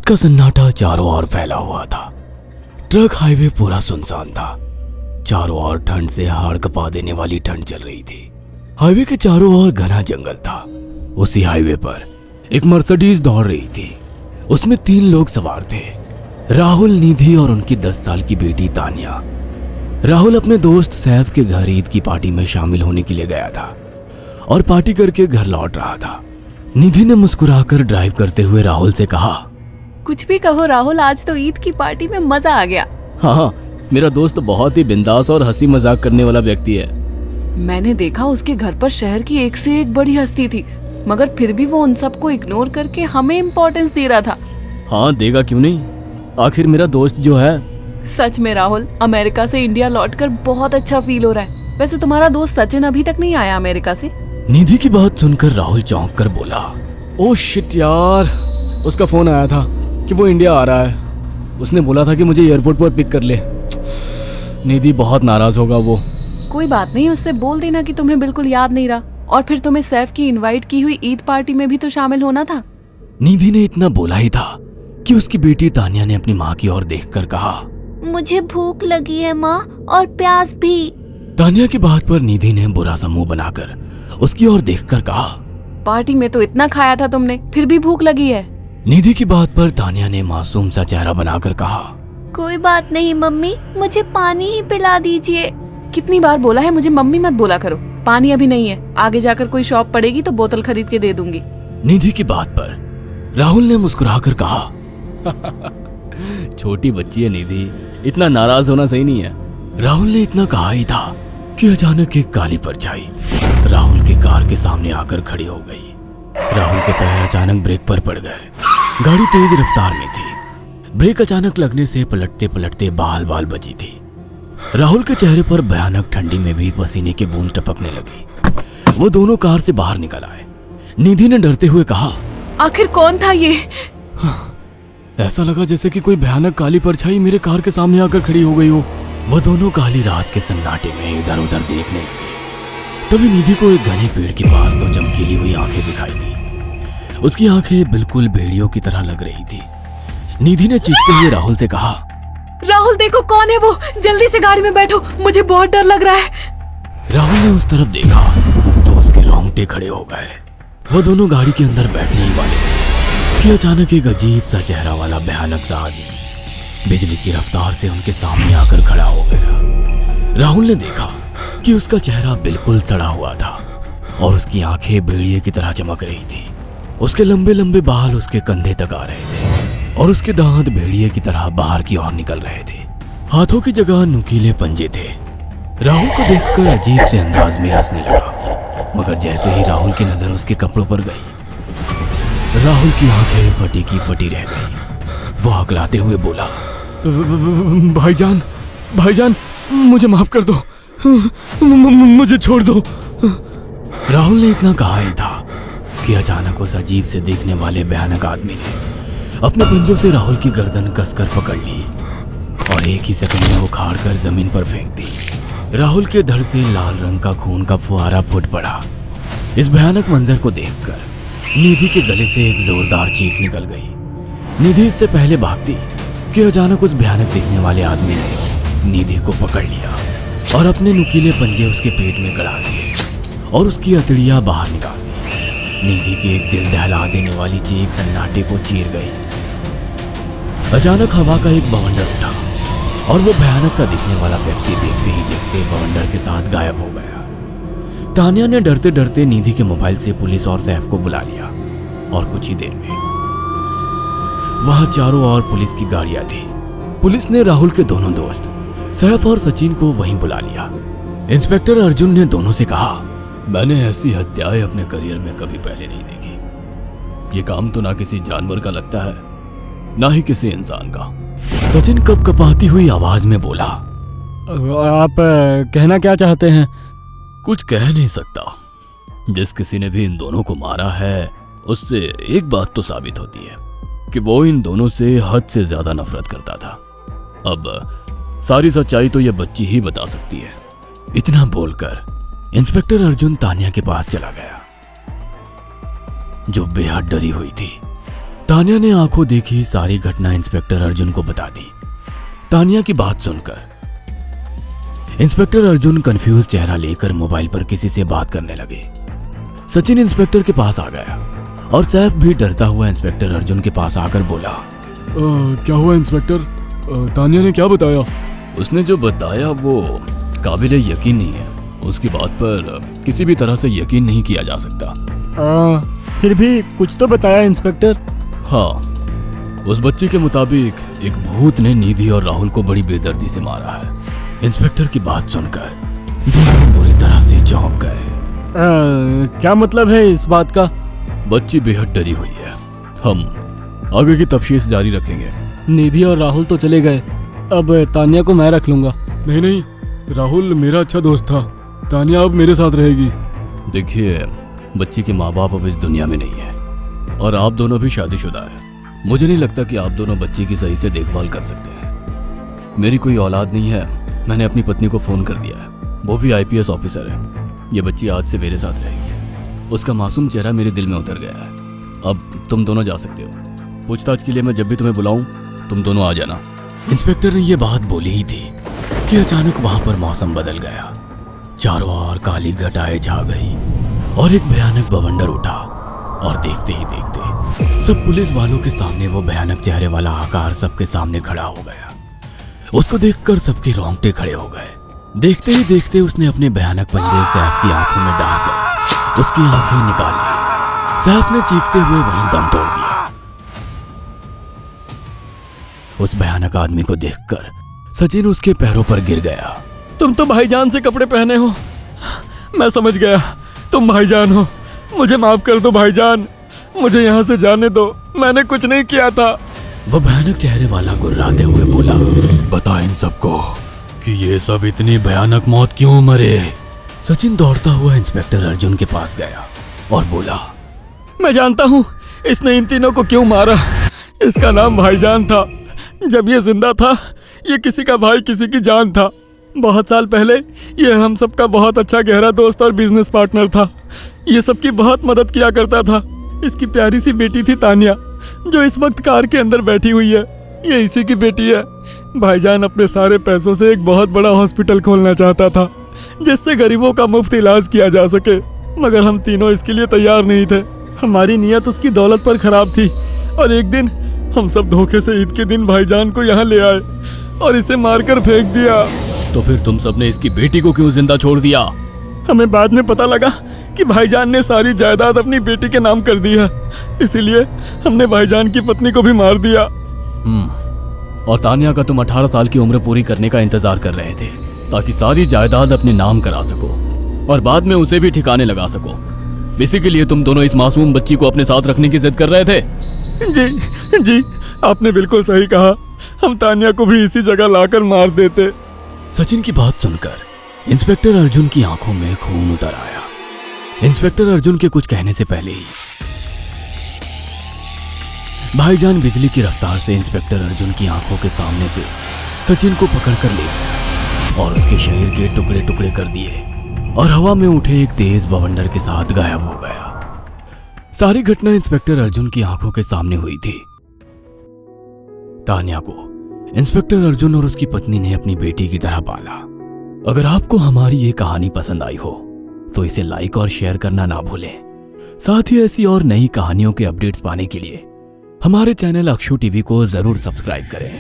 रात का सन्नाटा चारों ओर फैला हुआ था। ट्रक हाईवे पूरा सुनसान था। चारों ओर ठंड से हाड़ कपा देने वाली ठंड चल रही थी। हाईवे के चारों ओर घना जंगल था। उसी हाईवे पर एक मर्सिडीज दौड़ रही थी। उसमें 3 लोग सवार थे, राहुल, निधि और उनकी 10 साल की बेटी तानिया। राहुल अपने दोस्त सैफ के घर ईद की पार्टी में शामिल होने के लिए गया था और पार्टी करके घर लौट रहा था। निधि ने मुस्कुराकर ड्राइव करते हुए राहुल से कहा, कुछ भी कहो राहुल, आज तो ईद की पार्टी में मजा आ गया। हाँ, मेरा दोस्त बहुत ही बिंदास और हंसी मजाक करने वाला व्यक्ति है। मैंने देखा उसके घर पर शहर की एक से एक बड़ी हस्ती थी, मगर फिर भी वो उन सबको इग्नोर करके हमें इम्पोर्टेंस दे रहा था। हाँ, देगा क्यों नहीं, आखिर मेरा दोस्त जो है। सच में राहुल, अमेरिका से इंडिया लौटकर बहुत अच्छा फील हो रहा है। वैसे तुम्हारा दोस्त सचिन अभी तक नहीं आया अमेरिका से? निधि की बात सुनकर राहुल चौंक कर बोला, ओह शिट यार, उसका फोन आया था कि वो इंडिया आ रहा है। उसने बोला था कि मुझे एयरपोर्ट पर पिक कर ले। निधि बहुत नाराज होगा वो। कोई बात नहीं, उससे बोल देना कि तुम्हें बिल्कुल याद नहीं रहा और फिर तुम्हें सैफ की इनवाइट की हुई ईद पार्टी में भी तो शामिल होना था। निधि ने इतना बोला ही था कि उसकी बेटी तानिया ने अपनी माँ की ओर देखकर कहा, मुझे भूख लगी है माँ, और प्यास भी। तानिया की बात पर निधि ने बुरा सा मुंह बनाकर उसकी ओर देखकर कहा, पार्टी में तो इतना खाया था तुमने, फिर भी भूख लगी है। निधि की बात पर तानिया ने मासूम सा चेहरा बनाकर कहा, कोई बात नहीं मम्मी, मुझे पानी ही पिला दीजिए। कितनी बार बोला है मुझे मम्मी मत बोला करो। पानी अभी नहीं है, आगे जाकर कोई शॉप पड़ेगी तो बोतल खरीद के दे दूंगी। निधि की बात पर राहुल ने मुस्कुराकर कहा, छोटी बच्ची है निधि, इतना नाराज होना सही नहीं है। राहुल ने इतना कहा ही था कि अचानक एक काली परछाई राहुल की कार के सामने आकर खड़ी हो गई। राहुल के पैर अचानक ब्रेक पर पड़ गए। गाड़ी तेज रफ्तार में थी। ब्रेक अचानक लगने से पलटते पलटते बाल बाल बची थी। राहुल के चेहरे पर भयानक ठंडी में भी पसीने की बूंद टपकने लगी। वो दोनों कार से बाहर निकल आए। निधि ने डरते हुए कहा, आखिर कौन था ये? ऐसा लगा जैसे कि कोई भयानक काली परछाई मेरे कार के सामने आकर खड़ी हो गई हो। वह दोनों काली रात के सन्नाटे में इधर उधर देखने लगे। तभी निधि को एक घने पेड़ के पास 2 चमकीली हुई आंखें दिखाई दी। उसकी आंखें बिल्कुल भेड़ियों की तरह लग रही थी। निधि ने चीखते हुए राहुल से कहा, राहुल देखो कौन है वो, जल्दी से गाड़ी में बैठो, मुझे बहुत डर लग रहा है। राहुल ने उस तरफ देखा तो उसके रोंगटे खड़े हो गए। वो दोनों गाड़ी के अंदर बैठने ही वाले थे कि अचानक एक अजीब सा चेहरा वाला भयानक सा आदमी बिजली की रफ्तार से उनके सामने आकर खड़ा हो गया। राहुल ने देखा कि उसका चेहरा बिल्कुल सड़ा हुआ था और उसकी आंखें भेड़िए की तरह चमक रही थी। उसके लंबे लंबे बाल उसके कंधे तक आ रहे थे और उसके दांत भेड़िए की तरह बाहर की ओर निकल रहे थे। हाथों की जगह नुकीले पंजे थे। राहुल को देखकर अजीब से अंदाज में हंसने लगा, मगर जैसे ही राहुल की नजर उसके कपड़ों पर गई, राहुल की आंखें फटी की फटी रह गई। वो हकलाते हुए बोला, भाईजान, भाईजान, मुझे माफ कर दो, मुझे छोड़ दो। राहुल ने इतना कहा ही था कि अचानक उस अजीब से दिखने वाले भयानक आदमी ने अपने पंजों से राहुल की गर्दन कसकर पकड़ ली और एक ही सेकंड में उखाड़ कर जमीन पर फेंक दी। राहुल के धड़ से लाल रंग का खून का फुहारा फूट पड़ा। इस भयानक मंजर को देखकर निधि के गले से एक जोरदार चीख निकल गई। निधि इससे पहले भागती कि अचानक उस भयानक दिखने वाले आदमी ने निधि को पकड़ लिया और अपने नुकीले पंजे उसके पेट में गड़ा दिए और उसकी अतड़ियां बाहर निकाल दी। निधि की एक दिल दहला देने वाली चीख सन्नाटे को चीर गई। अचानक हवा का एक बवंडर उठा और वो भयानक सा दिखने वाला व्यक्ति देखते ही देखते बवंडर के साथ गायब हो गया। तानिया ने डरते डरते निधि के मोबाइल से पुलिस और सैफ को बुला लिया और कुछ ही देर में वहां चारों ओर पुलिस की गाड़ियां थी। पुलिस ने राहुल के दोनों दोस्त सैफ और सचिन को वहीं बुला लिया। इंस्पेक्टर अर्जुन ने दोनों से कहा, मैंने ऐसी हत्याएं अपने करियर में कभी पहले नहीं देखी। ये काम तो ना किसी जानवर का लगता है, ना ही किसी इंसान का। सचिन कपकपाती हुई आवाज में बोला, आप कहना क्या चाहते हैं? कुछ कह नहीं सकता। जिस किसी ने भी इन दोनों को मारा है उससे एक बात तो साबित होती है कि वो इन दोनों से हद से ज्यादा नफरत करता था। अब सारी सच्चाई तो ये बच्ची ही बता सकती है। इतना बोलकर इंस्पेक्टर अर्जुन तानिया के पास चला गया, जो बेहद डरी हुई थी। तानिया ने आंखों देखी सारी घटना इंस्पेक्टर अर्जुन को बता दी। तानिया की बात सुनकर इंस्पेक्टर अर्जुन कंफ्यूज चेहरा लेकर मोबाइल पर किसी से बात करने लगे। सचिन इंस्पेक्टर के पास आ गया और सैफ भी डरता हुआ इंस्पेक्टर अर्जुन के पास आकर बोला, क्या हुआ इंस्पेक्टर? तानिया ने क्या बताया? उसने जो बताया वो काबिल यकीन नहीं है। उसकी बात पर किसी भी तरह से यकीन नहीं किया जा सकता। फिर भी कुछ तो बताया इंस्पेक्टर। हाँ, उस बच्चे के मुताबिक एक भूत ने निधि और राहुल को बड़ी बेदर्दी से मारा है। इंस्पेक्टर की बात सुनकर दोनों बुरी तरह से चौंक गए। क्या मतलब है इस बात का? बच्ची बेहद डरी हुई है। हम आगे की तफ्तीश जारी रखेंगे। निधि और राहुल तो चले गए, अब तानिया को मैं रख लूंगा। नहीं, राहुल मेरा अच्छा दोस्त था। तानिया अब मेरे साथ रहेगी। देखिए, बच्ची के माँ बाप अब इस दुनिया में नहीं है और आप दोनों भी शादीशुदा है। मुझे नहीं लगता कि आप दोनों बच्ची की सही से देखभाल कर सकते हैं। मेरी कोई औलाद नहीं है। मैंने अपनी पत्नी को फोन कर दिया है, वो भी IPS ऑफिसर है। ये बच्ची आज से मेरे साथ रहेगी। उसका मासूम चेहरा मेरे दिल में उतर गया है। अब तुम दोनों जा सकते हो। पूछताछ के लिए मैं जब भी तुम्हें बुलाऊं तुम दोनों आ जाना। इंस्पेक्टर ने ये बात बोली ही थी कि अचानक वहां पर मौसम बदल गया। चारों ओर काली घटाएं छा गई और एक भयानक बवंडर उठा और देखते ही देखते सब पुलिस वालों के सामने वो भयानक चेहरे वाला आकार सबके सामने खड़ा हो गया। उसको देखकर सबके रोंगटे खड़े हो गए। देखते ही देखते उसने अपने भयानक पंजे सैफ की आंखों में डालकर उसकी आंखें निकाल ली। सैफ ने चीखते हुए वहीं दम तोड़ दिया। उस भयानक आदमी को देखकर सचिन उसके पैरों पर गिर गया। तुम तो भाईजान से कपड़े पहने हो। मैं समझ गया, तुम भाईजान हो। मुझे माफ कर दो भाईजान, मुझे यहाँ से जाने दो। मैंने कुछ नहीं किया था। वो भयानक चेहरे वाला गुर्राते हुए बोला, बता इन सबको कि ये सब इतनी भयानक मौत क्यों मरे। सचिन दौड़ता हुआ इंस्पेक्टर अर्जुन के पास गया और बोला, मैं जानता हूँ इसने इन तीनों को क्यों मारा। इसका नाम भाईजान था। जब ये जिंदा था ये किसी का भाई किसी की जान था। बहुत साल पहले ये हम सबका बहुत अच्छा गहरा दोस्त और बिजनेस पार्टनर था। ये सबकी बहुत मदद किया करता था। इसकी प्यारी सी बेटी थी तानिया, जो इस वक्त कार के अंदर बैठी हुई है। ये इसी की बेटी है। भाईजान अपने सारे पैसों से एक बहुत बड़ा हॉस्पिटल खोलना चाहता था जिससे गरीबों का मुफ्त इलाज किया जा सके, मगर हम तीनों इसके लिए तैयार नहीं थे। हमारी नीयत उसकी दौलत पर खराब थी और एक दिन हम सब धोखे से ईद के दिन भाईजान को यहाँ ले आए और इसे मारकर फेंक दिया। तो फिर तुम सबने इसकी बेटी को क्यों जिंदा छोड़ दिया? हमें बाद में पता लगा कि भाईजान ने सारी जायदाद अपनी बेटी के नाम कर दी है, इसीलिए हमने भाईजान की पत्नी को भी मार दिया। और तानिया का तुम 18 साल की उम्र पूरी करने का इंतजार कर रहे थे ताकि सारी जायदाद अपने नाम करा सको और बाद में उसे भी ठिकाने लगा सको। इसी के लिए तुम दोनों इस मासूम बच्ची को अपने साथ रखने की जिद कर रहे थे। जी, आपने बिल्कुल सही कहा। हम तानिया को भी इसी जगह लाकर मार देते। सचिन की बात सुनकर इंस्पेक्टर अर्जुन की आंखों में खून उतर आया। इंस्पेक्टर अर्जुन के कुछ कहने से पहले ही भाईजान बिजली की रफ्तार से इंस्पेक्टर अर्जुन की आंखों के सामने से सचिन को पकड़कर ले गया और उसके शरीर के टुकड़े टुकड़े कर दिए और हवा में उठे एक तेज बवंडर के साथ गायब हो गया। सारी घटना इंस्पेक्टर अर्जुन की आंखों के सामने हुई थी। तानिया को इंस्पेक्टर अर्जुन और उसकी पत्नी ने अपनी बेटी की तरह पाला। अगर आपको हमारी ये कहानी पसंद आई हो तो इसे लाइक और शेयर करना ना भूलें। साथ ही ऐसी और नई कहानियों के अपडेट्स पाने के लिए हमारे चैनल अक्षु टीवी को जरूर सब्सक्राइब करें।